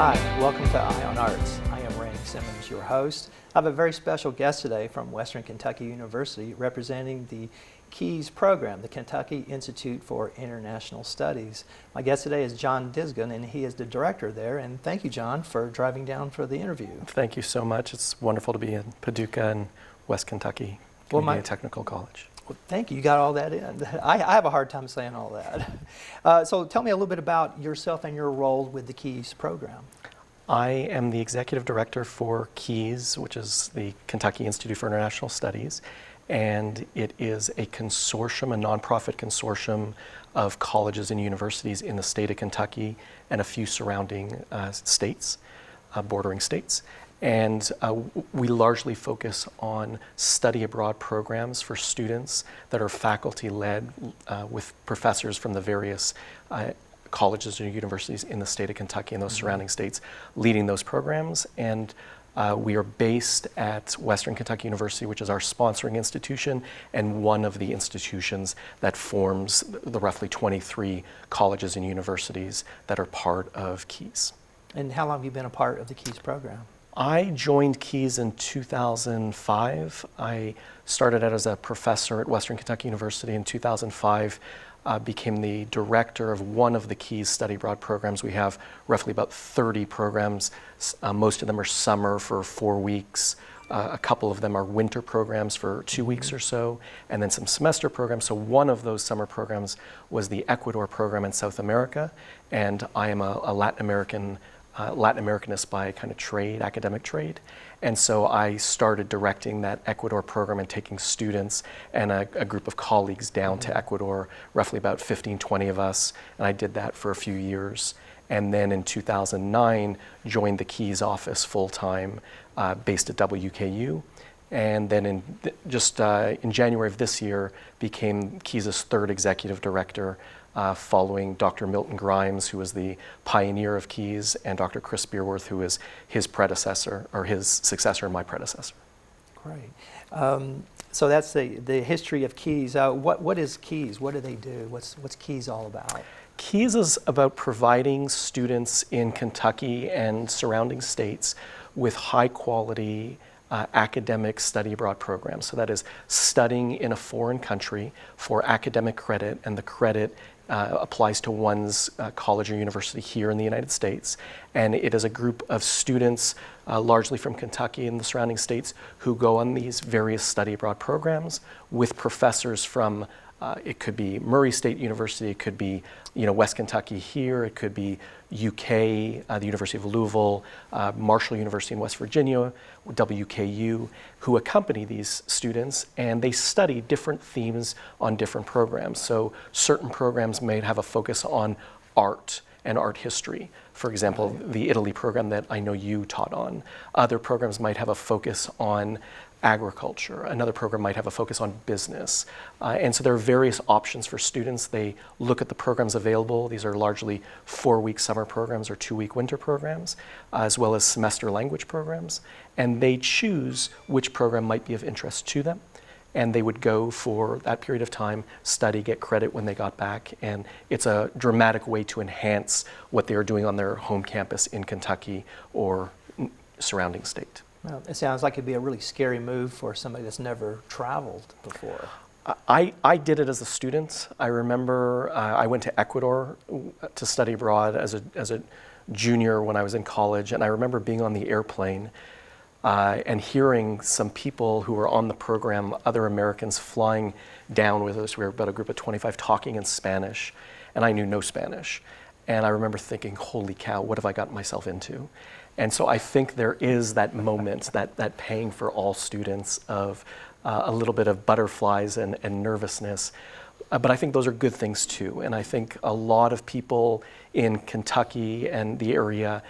Hi, welcome to Eye on Arts. I am Randy Simmons, your host. I have a very special guest today from Western Kentucky University representing the KIIS program, the Kentucky Institute for International Studies. My guest today is John Dizgun, and he is the director there. And thank you, John, for driving down for the interview. Thank you so much. It's wonderful to be in Paducah and West Kentucky Community Technical College. Well, thank you. You got all that in. I have a hard time saying all that. So tell me a little bit about yourself and your role with the KIIS program. I am the executive director for KIIS, which is the Kentucky Institute for International Studies, and it is a consortium, a nonprofit consortium of colleges and universities in the state of Kentucky and a few surrounding states, bordering states. And we largely focus on study abroad programs for students that are faculty-led with professors from the various colleges and universities in the state of Kentucky and those surrounding states leading those programs. And we are based at Western Kentucky University, which is our sponsoring institution and one of the institutions that forms the roughly 23 colleges and universities that are part of KIIS. And how long have you been a part of the KIIS program? I joined KIIS in 2005. I started out as a professor at Western Kentucky University in 2005, became the director of one of the KIIS study abroad programs. We have roughly about 30 programs. Most of them are summer for 4 weeks. A couple of them are winter programs for 2 weeks or so, and then some semester programs. So one of those summer programs was the Ecuador program in South America, and I am a Latin Americanist by kind of trade, academic trade. And so I started directing that Ecuador program and taking students and a group of colleagues down to Ecuador, roughly about 15, 20 of us. And I did that for a few years. And then in 2009, joined the KIIS office full-time, based at WKU. And then in January of this year, became KIIS's third executive director, following Dr. Milton Grimes, who was the pioneer of KIIS, and Dr. Chris Beerworth, who is his predecessor, or his successor and my predecessor. Great. So that's the history of KIIS. What is KIIS? What do they do? What's KIIS all about? KIIS is about providing students in Kentucky and surrounding states with high quality academic study abroad programs. So that is studying in a foreign country for academic credit, and the credit applies to one's college or university here in the United States. And it is a group of students, largely from Kentucky and the surrounding states, who go on these various study abroad programs with professors from it could be Murray State University, it could be West Kentucky here, it could be UK, the University of Louisville, Marshall University in West Virginia, WKU, who accompany these students, and they study different themes on different programs. So certain programs may have a focus on art and art history. For example, the Italy program that I know you taught on. Other programs might have a focus on agriculture. Another program might have a focus on business. And so there are various options for students. They look at the programs available. These are largely 4-week summer programs or 2-week winter programs, as well as semester language programs. And they choose which program might be of interest to them. And they would go for that period of time, study, get credit when they got back. And it's a dramatic way to enhance what they are doing on their home campus in Kentucky or surrounding state. Well, it sounds like it'd be a really scary move for somebody that's never traveled before. I did it as a student. I remember I went to Ecuador to study abroad as a junior when I was in college, and I remember being on the airplane and hearing some people who were on the program, other Americans flying down with us. We were about a group of 25 talking in Spanish, and I knew no Spanish. And I remember thinking, holy cow, what have I gotten myself into? And so I think there is that moment, that pang for all students of a little bit of butterflies and nervousness. But I think those are good things too. And I think a lot of people in Kentucky and the area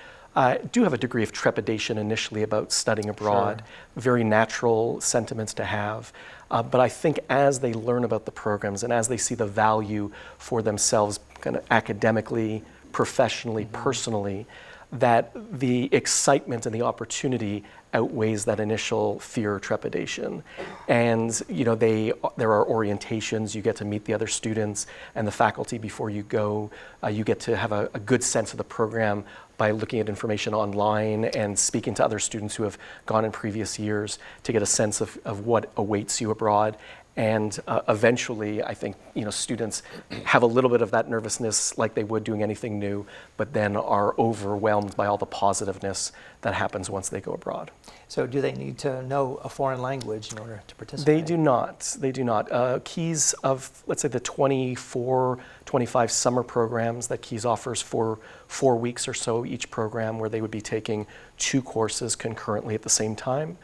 do have a degree of trepidation initially about studying abroad, sure. Very natural sentiments to have. But I think as they learn about the programs and as they see the value for themselves kind of academically, professionally, personally, that the excitement and the opportunity outweighs that initial fear or trepidation. And there are orientations, you get to meet the other students and the faculty before you go. You get to have a good sense of the program by looking at information online and speaking to other students who have gone in previous years to get a sense of what awaits you abroad. And eventually, I think students have a little bit of that nervousness like they would doing anything new, but then are overwhelmed by all the positiveness that happens once they go abroad. So do they need to know a foreign language in order to participate? They do not. They do not. KIIS, of, let's say, the 24, 25 summer programs that KIIS offers for 4 weeks or so each program, where they would be taking 2 courses concurrently at the same time.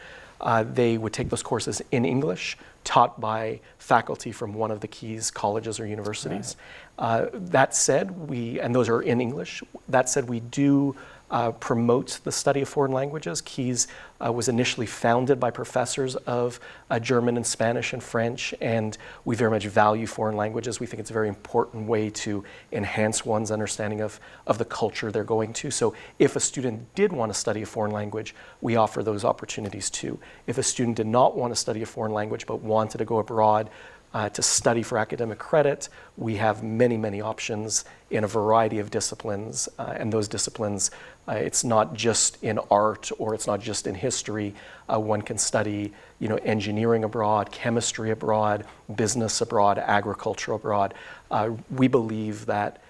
They would take those courses in English, taught by faculty from one of the KIIS colleges or universities. Right. That said, and those are in English, that said, we do promote the study of foreign languages. KIIS was initially founded by professors of German and Spanish and French, and we very much value foreign languages. We think it's a very important way to enhance one's understanding of the culture they're going to. So if a student did want to study a foreign language, we offer those opportunities too. If a student did not want to study a foreign language but wanted to go abroad to study for academic credit, we have many, many options in a variety of disciplines, and those disciplines, it's not just in art or it's not just in history. One can study, engineering abroad, chemistry abroad, business abroad, agriculture abroad. We believe that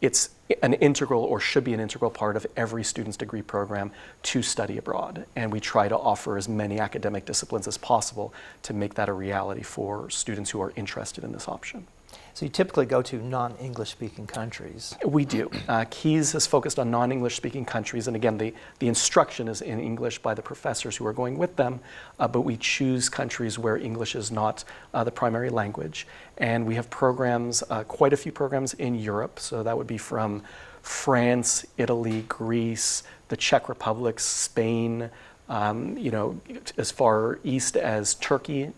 it's an integral, or should be an integral part of every student's degree program to study abroad. And we try to offer as many academic disciplines as possible to make that a reality for students who are interested in this option. So you typically go to non-English speaking countries. We do. KIIS is focused on non-English speaking countries, and again, the instruction is in English by the professors who are going with them, but we choose countries where English is not the primary language. And we have programs, quite a few programs in Europe, so that would be from France, Italy, Greece, the Czech Republic, Spain, as far east as Turkey.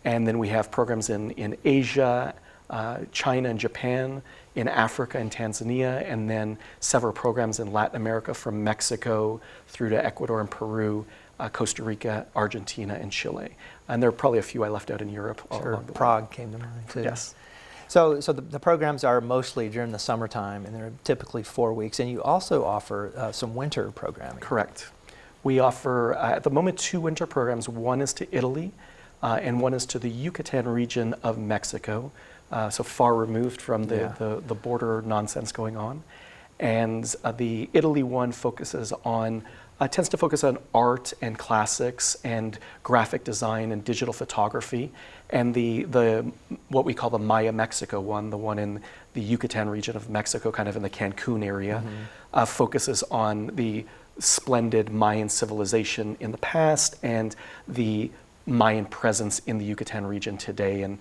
And then we have programs in Asia, China and Japan, in Africa and Tanzania, and then several programs in Latin America from Mexico through to Ecuador and Peru, Costa Rica, Argentina, and Chile. And there are probably a few I left out in Europe. Sure, Prague came to mind too. Yes. So the programs are mostly during the summertime, and they're typically 4 weeks, and you also offer some winter programming. Correct. We offer, at the moment, 2 winter programs. One is to Italy, and one is to the Yucatan region of Mexico. So far removed from the border nonsense going on. And the Italy one tends to focus on art and classics and graphic design and digital photography. And the what we call the Maya Mexico one, the one in the Yucatan region of Mexico, kind of in the Cancun area, focuses on the splendid Mayan civilization in the past and the Mayan presence in the Yucatan region today, and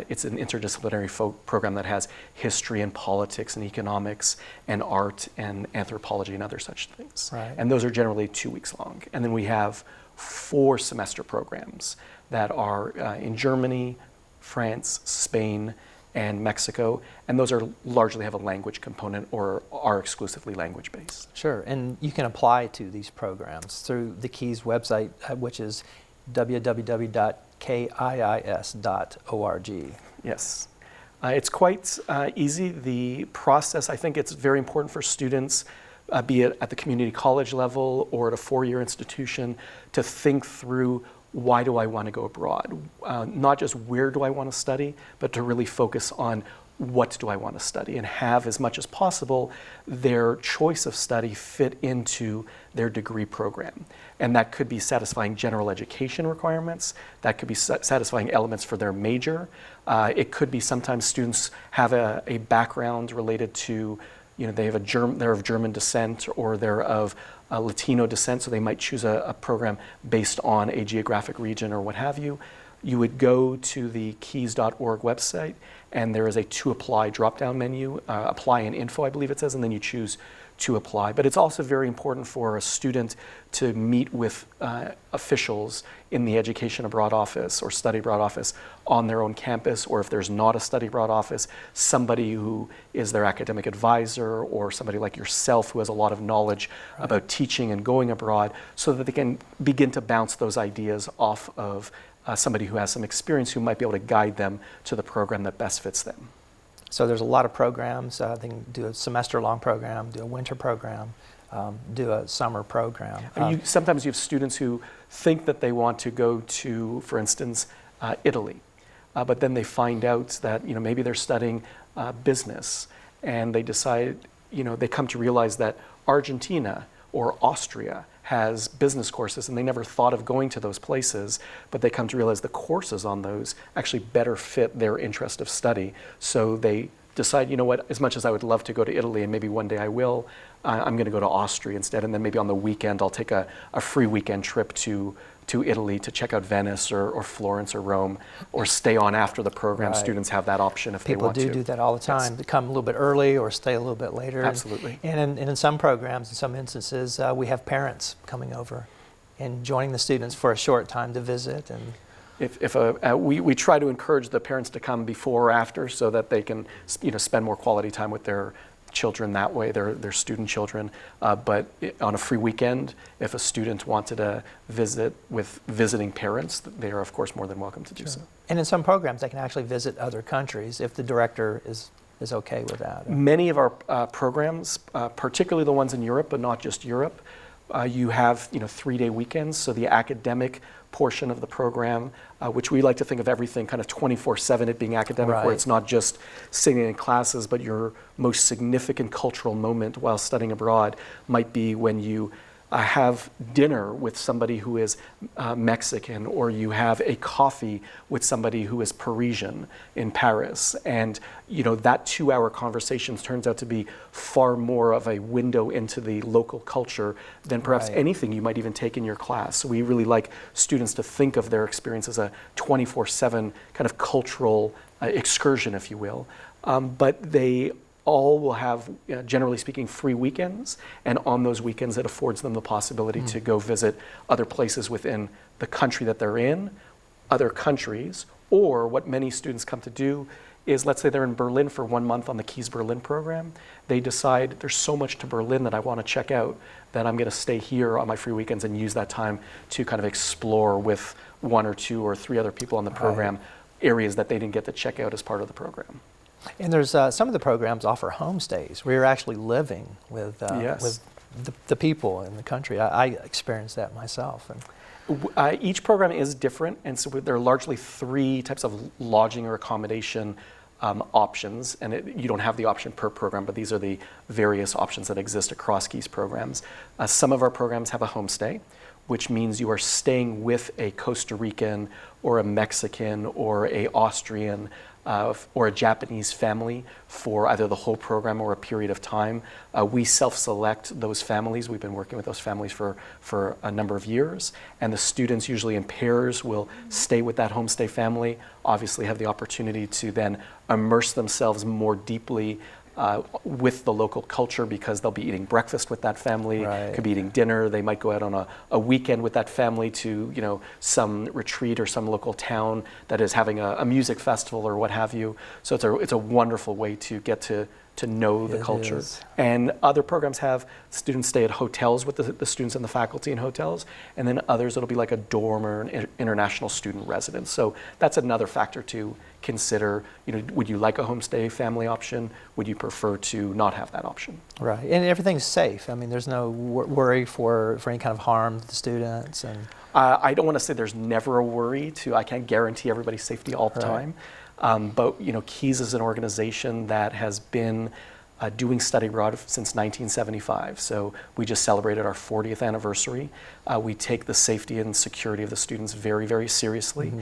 it's an interdisciplinary program that has history and politics and economics and art and anthropology and other such things. Right. And those are generally 2 weeks long. And then we have 4 semester programs that are in Germany, France, Spain, and Mexico, and those are largely have a language component or are exclusively language based. Sure, and you can apply to these programs through the KIIS website, which is www.kiis.org. Yes. It's quite easy. The process, I think it's very important for students, be it at the community college level or at a 4-year institution, to think through, why do I want to go abroad? Not just where do I want to study, but to really focus on what do I want to study, and have, as much as possible, their choice of study fit into their degree program. And that could be satisfying general education requirements, that could be satisfying elements for their major. It could be sometimes students have a background related to, they're of German descent, or they're of Latino descent, so they might choose a program based on a geographic region or what have you. You would go to the KIIS.org website, and there is a to apply drop-down menu, apply and info, I believe it says, and then you choose to apply. But it's also very important for a student to meet with officials in the Education Abroad office or Study Abroad office on their own campus, or if there's not a Study Abroad office, somebody who is their academic advisor, or somebody like yourself who has a lot of knowledge about teaching and going abroad, so that they can begin to bounce those ideas off of somebody who has some experience, who might be able to guide them to the program that best fits them. So there's a lot of programs. They can do a semester-long program, do a winter program. do a summer program. Sometimes you have students who think that they want to go to, for instance, Italy, but then they find out that maybe they're studying business, and they decide, they come to realize that Argentina or Austria has business courses, and they never thought of going to those places, but they come to realize the courses on those actually better fit their interest of study. So they decide, what, as much as I would love to go to Italy, and maybe one day I will, I'm going to go to Austria instead, and then maybe on the weekend I'll take a free weekend trip to Italy to check out Venice or Florence or Rome, or stay on after the program. Right. Students have that option if they want to. People do that all the time. Yes. They come a little bit early or stay a little bit later. Absolutely. And in some programs, in some instances, we have parents coming over and joining the students for a short time to visit. And we try to encourage the parents to come before or after, so that they can spend more quality time with their children that way, their student children. But on a free weekend, if a student wanted to visit with visiting parents, they are of course more than welcome to do so. And in some programs, they can actually visit other countries if the director is okay with that. Many of our programs, particularly the ones in Europe, but not just Europe, you have 3-day weekends. So the academic portion of the program, which we like to think of everything kind of 24/7, it being academic, Right. where it's not just sitting in classes, but your most significant cultural moment while studying abroad might be when you have dinner with somebody who is Mexican, or you have a coffee with somebody who is Parisian in Paris. And that 2-hour conversation turns out to be far more of a window into the local culture than perhaps Right. anything you might even take in your class. So we really like students to think of their experience as a 24/7 kind of cultural excursion, if you will. But they all will have, generally speaking, free weekends, and on those weekends it affords them the possibility to go visit other places within the country that they're in, other countries, or what many students come to do is, let's say they're in Berlin for 1 month on the KIIS Berlin program. They decide there's so much to Berlin that I want to check out that I'm going to stay here on my free weekends and use that time to kind of explore with 1 or 2 or 3 other people on the program areas that they didn't get to check out as part of the program. And there's some of the programs offer homestays where you're actually living with Yes. the people in the country. I experienced that myself. And Each program is different, and so there are largely 3 types of lodging or accommodation options, and you don't have the option per program, but these are the various options that exist across KIIS programs. Some of our programs have a homestay, which means you are staying with a Costa Rican or a Mexican or a Austrian or a Japanese family for either the whole program or a period of time. We self-select those families. We've been working with those families for a number of years, and the students, usually in pairs, will stay with that homestay family, obviously have the opportunity to then immerse themselves more deeply with the local culture, because they'll be eating breakfast with that family, Right. could be eating dinner, they might go out on a weekend with that family to some retreat or some local town that is having a music festival or what have you. So it's a wonderful way to get to know the It culture. is. And other programs have students stay at hotels with the students and the faculty in hotels, and then others it'll be like a dorm or an international student residence. So that's another factor to consider. Would you like a homestay family option? Would you prefer to not have that option? right, and everything's safe. I mean, there's no worry for any kind of harm to the students. And I don't want to say there's never a worry. I can't guarantee everybody's safety all the Right. time. But KIIS is an organization that has been doing study abroad since 1975. So we just celebrated our 40th anniversary. We take the safety and security of the students very, very seriously.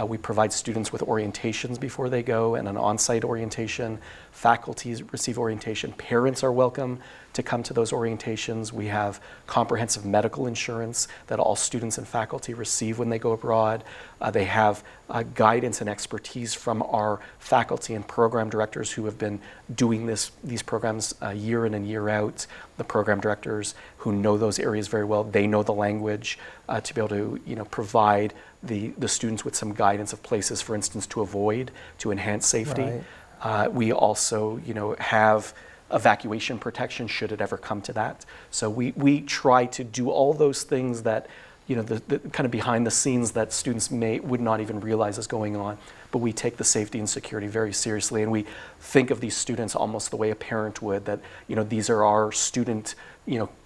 We provide students with orientations before they go and an on-site orientation. Faculty receive orientation. Parents are welcome to come to those orientations. We have comprehensive medical insurance that all students and faculty receive when they go abroad. They have guidance and expertise from our faculty and program directors who have been doing these programs year in and year out. The program directors who know those areas very well, they know the language to be able to provide the students with some guidance of places, for instance, to avoid, to enhance safety. Right. We also have evacuation protection should it ever come to that. So we try to do all those things that the kind of behind the scenes that students would not even realize is going on. But we take the safety and security very seriously, and we think of these students almost the way a parent would, that these are our student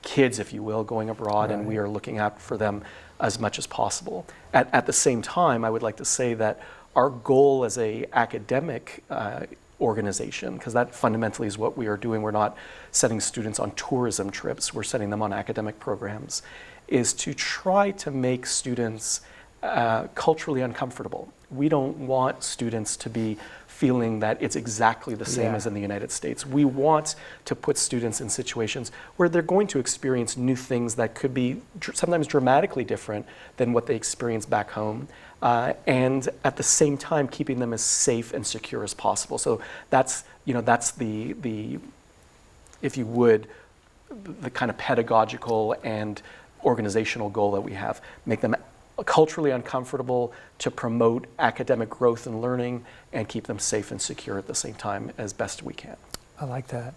kids, if you will, going abroad, and we are looking out for them as much as possible. At the same time, I would like to say that our goal as a academic organization, because that fundamentally is what we are doing, we're not sending students on tourism trips, we're sending them on academic programs, is to try to make students culturally uncomfortable. We don't want students to be feeling that it's exactly the same as in the United States. We want to put students in situations where they're going to experience new things that could be sometimes dramatically different than what they experience back home, and at the same time keeping them as safe and secure as possible. So that's the if you would, the kind of pedagogical and organizational goal that we have. Make them culturally uncomfortable to promote academic growth and learning, and keep them safe and secure at the same time as best we can. I like that.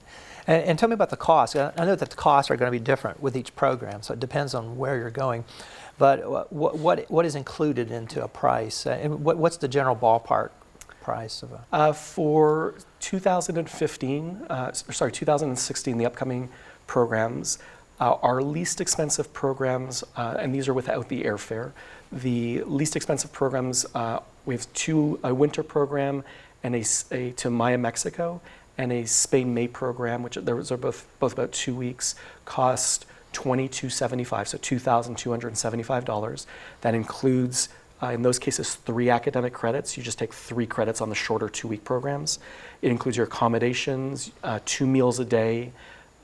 And tell me about the cost. I know that the costs are going to be different with each program, so it depends on where you're going. But what is included into a price? And what's the general ballpark price of a? For 2016, the upcoming programs, our least expensive programs, and these are without the airfare, the least expensive programs, we have a winter program and a to Maya, Mexico, and a Spain-May program, which those are both about 2 weeks, cost $2,275, so $2,275. That includes, in those cases, 3 academic credits. You just take 3 credits on the shorter 2-week programs. It includes your accommodations, 2 meals a day,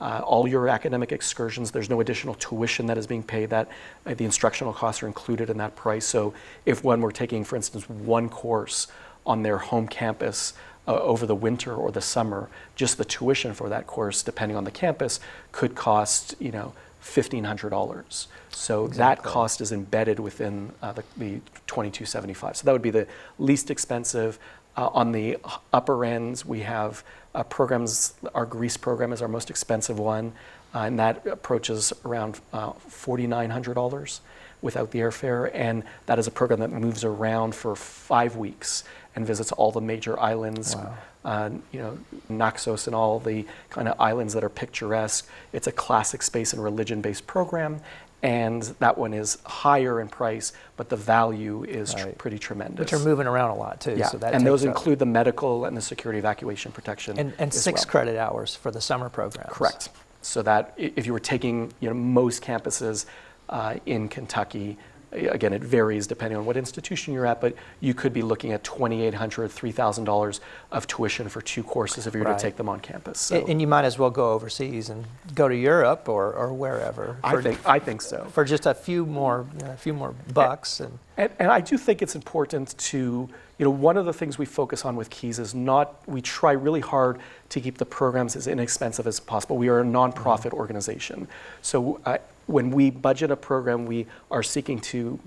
all your academic excursions. There's no additional tuition that is being paid. That the instructional costs are included in that price. So if one were taking, for instance, 1 course on their home campus over the winter or the summer, just the tuition for that course, depending on the campus, could cost $1,500. So that cost is embedded within the $2,275. So that would be the least expensive. On the upper ends, we have programs. Our Greece program is our most expensive one, and that approaches around $4,900 without the airfare. And that is a program that moves around for 5 weeks and visits all the major islands, Naxos and all the kind of islands that are picturesque. It's a classic space and religion-based program. And that one is higher in price, but the value is pretty tremendous. But you're moving around a lot too. Yeah, So that and those takes include the medical and the security evacuation protection. and 6 credit hours for the summer programs. Correct. So that if you were taking most campuses in Kentucky, again, it varies depending on what institution you're at, but you could be looking at $2,800, $3,000 of tuition for 2 courses if you were to take them on campus. So And you might as well go overseas and go to Europe or wherever. I think so. For just a few more bucks. And I do think it's important to, one of the things we focus on with KIIS is we try really hard to keep the programs as inexpensive as possible. We are a nonprofit organization. So when we budget a program, we are seeking to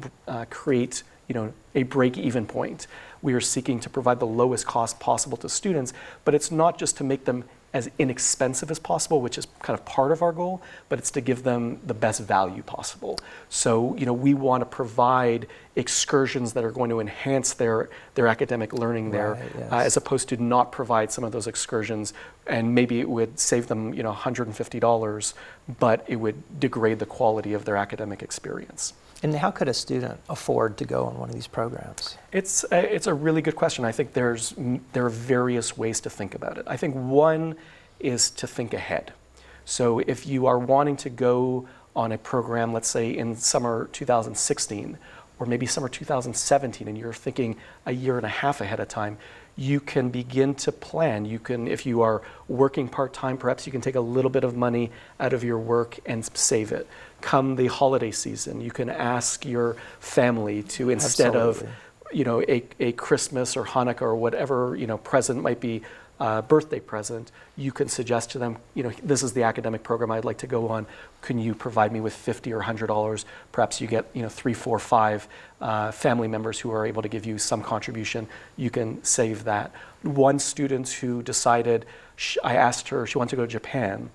create, a break-even point. We are seeking to provide the lowest cost possible to students, but it's not just to make them as inexpensive as possible, which is kind of part of our goal, but it's to give them the best value possible. So, we want to provide excursions that are going to enhance their academic learning there, as opposed to not provide some of those excursions, and maybe it would save them, $150, but it would degrade the quality of their academic experience. And how could a student afford to go on one of these programs? It's a really good question. I think there are various ways to think about it. I think one is to think ahead. So if you are wanting to go on a program, let's say in summer 2016, or maybe summer 2017, and you're thinking a year and a half ahead of time, you can begin to plan. You can, if you are working part-time, perhaps you can take a little bit of money out of your work and save it. Come the holiday season, you can ask your family to, instead of, a Christmas or Hanukkah or whatever, present might be, birthday present, you can suggest to them, this is the academic program I'd like to go on. Can you provide me with $50 or $100? Perhaps you get, 3, 4, 5 family members who are able to give you some contribution. You can save that. One student who decided, I asked her, she wanted to go to Japan.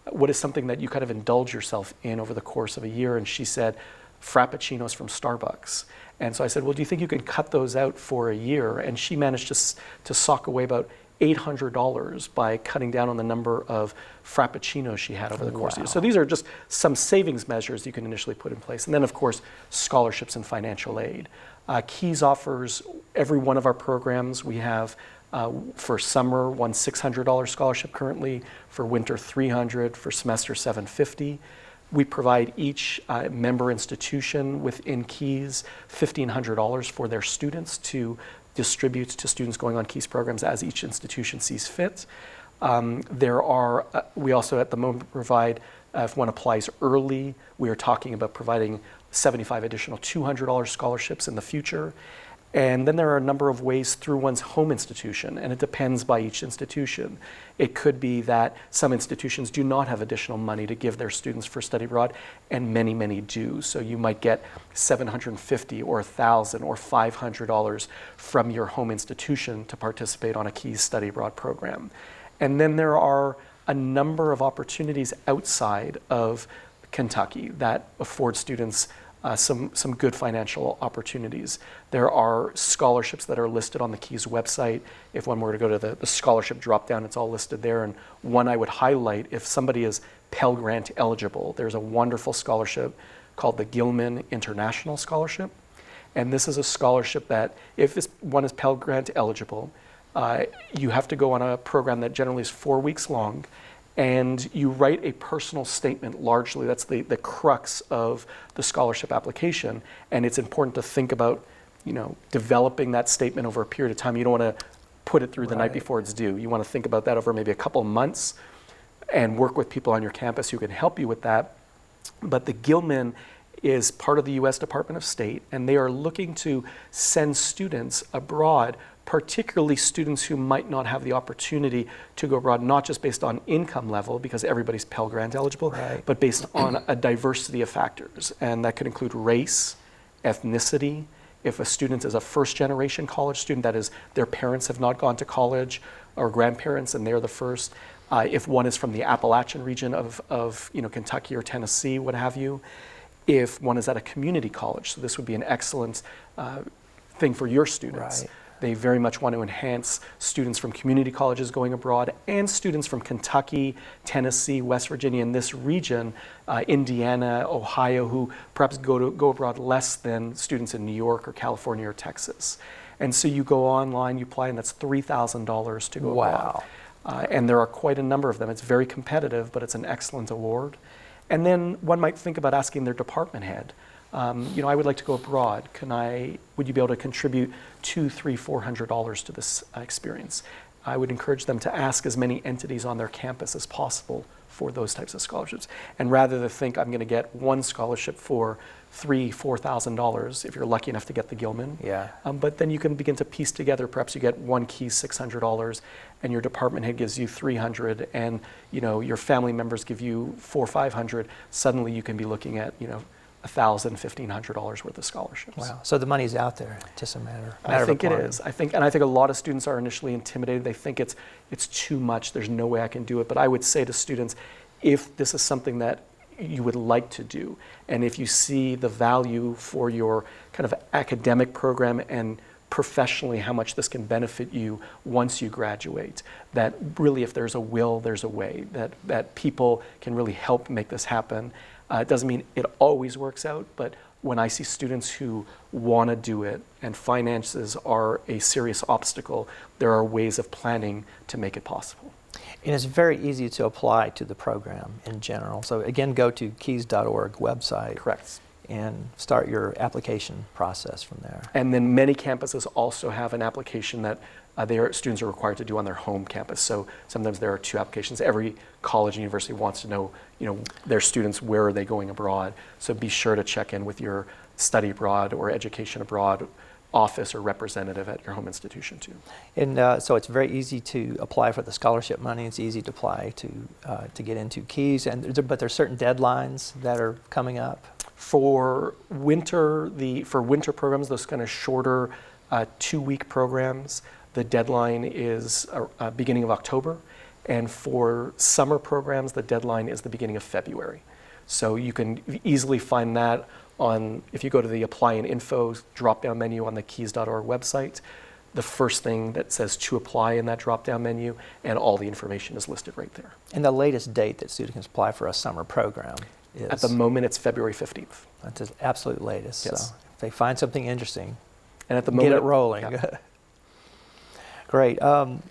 What is something that you kind of indulge yourself in over the course of a year? And she said, Frappuccinos from Starbucks. And so I said, well, do you think you can cut those out for a year? And she managed to sock away about $800 by cutting down on the number of Frappuccinos she had over the course of the year. So these are just some savings measures you can initially put in place. And then, of course, scholarships and financial aid. KIIS offers every one of our programs. We have for summer one $600 scholarship currently, for winter $300, for semester $750. We provide each member institution within KIIS $1,500 for their students to distribute to students going on KIIS programs as each institution sees fit. We also at the moment provide, if one applies early, we are talking about providing 75 additional $200 scholarships in the future. And then there are a number of ways through one's home institution, and it depends by each institution. It could be that some institutions do not have additional money to give their students for study abroad, and many, many do. So you might get $750 or $1,000 or $500 from your home institution to participate on a KIIS study abroad program. And then there are a number of opportunities outside of Kentucky that afford students some good financial opportunities. There are scholarships that are listed on the KIIS website. If one were to go to the scholarship drop-down, it's all listed there. And one I would highlight, if somebody is Pell Grant eligible, there's a wonderful scholarship called the Gilman International Scholarship. And this is a scholarship that, if one is Pell Grant eligible, you have to go on a program that generally is 4 weeks long, and you write a personal statement largely. That's the crux of the scholarship application. And it's important to think about, developing that statement over a period of time. You don't want to put it through the night before it's due. You want to think about that over maybe a couple of months and work with people on your campus who can help you with that. But the Gilman is part of the U.S. Department of State, and they are looking to send students abroad, particularly students who might not have the opportunity to go abroad, not just based on income level, because everybody's Pell Grant eligible, but based on a diversity of factors. And that could include race, ethnicity. If a student is a first-generation college student, that is, their parents have not gone to college, or grandparents, and they're the first. If one is from the Appalachian region of Kentucky or Tennessee, what have you. If one is at a community college, so this would be an excellent thing for your students. They very much want to enhance students from community colleges going abroad and students from Kentucky, Tennessee, West Virginia, in this region, Indiana, Ohio, who perhaps go abroad less than students in New York or California or Texas. And so you go online, you apply, and that's $3,000 to go abroad. And there are quite a number of them. It's very competitive, but it's an excellent award. And then one might think about asking their department head, I would like to go abroad. Would you be able to contribute $200, $300, $400 to this experience? I would encourage them to ask as many entities on their campus as possible for those types of scholarships. And rather than think I'm going to get one scholarship for $3,000, $4,000, if you're lucky enough to get the Gilman. But then you can begin to piece together, perhaps you get one KIIS $600, and your department head gives you $300, and your family members give you $400 or $500. Suddenly you can be looking at $1,000, $1,500 worth of scholarships. Wow! So the money's out there. It's just a matter I think of it is. I think a lot of students are initially intimidated. They think it's too much. There's no way I can do it. But I would say to students, if this is something that you would like to do, and if you see the value for your kind of academic program and professionally how much this can benefit you once you graduate, that really if there's a will, there's a way, that people can really help make this happen. It doesn't mean it always works out, but when I see students who want to do it and finances are a serious obstacle, there are ways of planning to make it possible. And it's very easy to apply to the program in general. So again, go to KIIS.org website. Correct. And start your application process from there. And then many campuses also have an application that students are required to do on their home campus. So sometimes there are two applications. Every college and university wants to know, their students, where are they going abroad? So be sure to check in with your study abroad or education abroad office or representative at your home institution too. And so it's very easy to apply for the scholarship money. It's easy to apply to get into KIIS, but there's certain deadlines that are coming up. For winter programs, those kind of shorter 2-week programs, the deadline is beginning of October. And for summer programs, the deadline is the beginning of February. So you can easily find that if you go to the Apply and Info drop-down menu on the KIIS.org website, the first thing that says to apply in that drop-down menu, and all the information is listed right there. And the latest date that students can apply for a summer program is? At the moment, it's February 15th. That's the absolute latest. Yes. So if they find something interesting, And at the moment, get it rolling. Yeah. Great.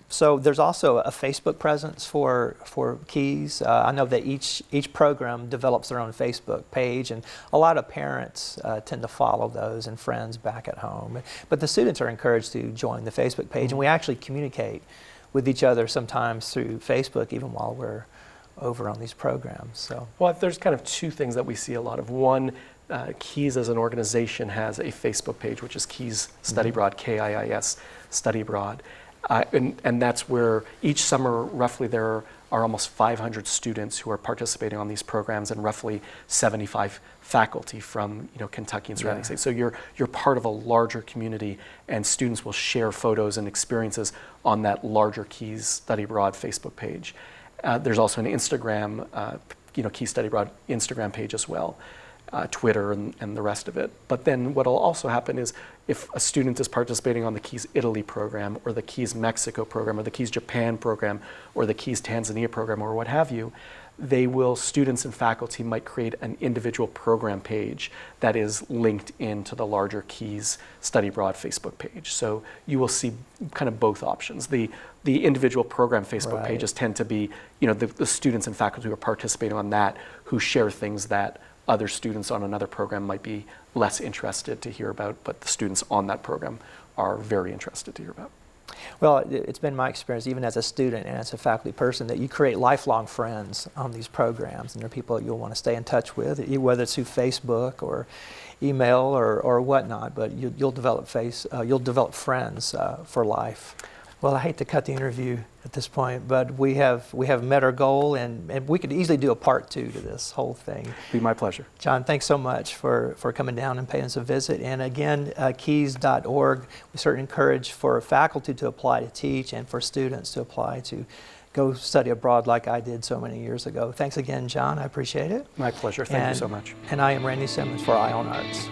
So there's also a Facebook presence for KIIS. I know that each program develops their own Facebook page, and a lot of parents tend to follow those and friends back at home. But the students are encouraged to join the Facebook page, and we actually communicate with each other sometimes through Facebook, even while we're over on these programs. So. Well, there's kind of two things that we see a lot of. One, KIIS as an organization has a Facebook page, which is KIIS Study Abroad, KIIS Study Abroad. And that's where each summer, roughly, there are almost 500 students who are participating on these programs, and roughly 75 faculty from Kentucky and surrounding states. So you're part of a larger community, and students will share photos and experiences on that larger KIIS Study Abroad Facebook page. There's also an Instagram, KIIS Study Abroad Instagram page as well. Twitter and the rest of it. But then what will also happen is if a student is participating on the KIIS Italy program, or the KIIS Mexico program, or the KIIS Japan program, or the KIIS Tanzania program, or what have you, students and faculty might create an individual program page that is linked into the larger KIIS Study Abroad Facebook page. So you will see kind of both options. The individual program Facebook pages tend to be, the students and faculty who are participating on that, who share things that other students on another program might be less interested to hear about, but the students on that program are very interested to hear about. Well, it's been my experience, even as a student and as a faculty person, that you create lifelong friends on these programs, and they're people you'll want to stay in touch with, whether it's through Facebook or email or whatnot. But you'll develop friends for life. Well, I hate to cut the interview at this point, but we have met our goal, and we could easily do a part 2 to this whole thing. It'd be my pleasure. John, thanks so much for coming down and paying us a visit. And again, KIIS.org, we certainly encourage for faculty to apply to teach and for students to apply to go study abroad like I did so many years ago. Thanks again, John. I appreciate it. My pleasure. Thank you so much. And I am Randy Simmons for Eye on Arts.